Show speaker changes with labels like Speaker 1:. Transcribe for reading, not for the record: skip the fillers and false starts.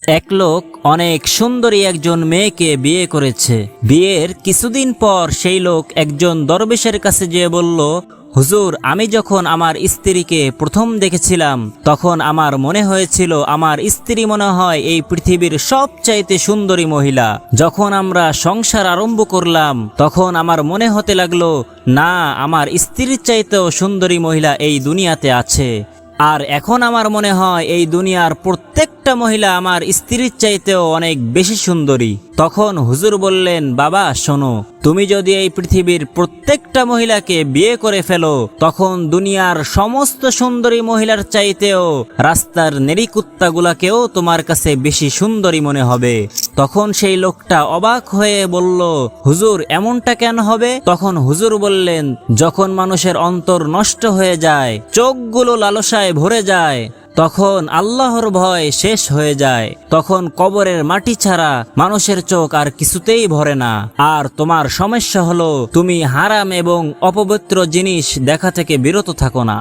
Speaker 1: এক লোক অনেক সুন্দরী একজন মেয়েকে বিয়ে করেছে। বিয়ের কিছুদিন পর সেই লোক একজন দরবেশের কাছে যেয়ে বলল, হুজুর, আমি যখন আমার স্ত্রীকে প্রথম দেখেছিলাম তখন আমার মনে হয়েছিল আমার স্ত্রী মনে হয় এই পৃথিবীর সবচাইতে সুন্দরী মহিলা। যখন আমরা সংসার আরম্ভ করলাম তখন আমার মনে হতে লাগলো, না, আমার স্ত্রীর চাইতেও সুন্দরী মহিলা এই দুনিয়াতে আছে। আর এখন আমার মনে হয় এই দুনিয়ার প্রত্যেকটা মহিলা আমার স্ত্রীর চাইতেও অনেক বেশি সুন্দরী। তখন হুজুর বললেন, বাবা শোনো, তুমি যদি এই পৃথিবীর প্রত্যেকটা মহিলাকে বিয়ে করে ফেলো তখন দুনিয়ার সমস্ত সুন্দরী মহিলার চাইতেও রাস্তার নেড়িকুত্তাগুলাকেও তোমার কাছে বেশি সুন্দরী মনে হবে। তখন সেই লোকটা অবাক হয়ে বলল, হুজুর, এমনটা কেন হবে? তখন হুজুর বললেন, যখন মানুষের অন্তর নষ্ট হয়ে যায়, চোখগুলো লালসায় ভরে যায়, তখন আল্লাহর ভয় শেষ হয়ে যায়, তখন কবরের মাটি ছাড়া মানুষের চোখ আর কিছুতেই ভরে না। আর তোমার সমস্যা হলো তুমি হারাম এবং অপবিত্র জিনিস দেখা থেকে বিরত থাকো না।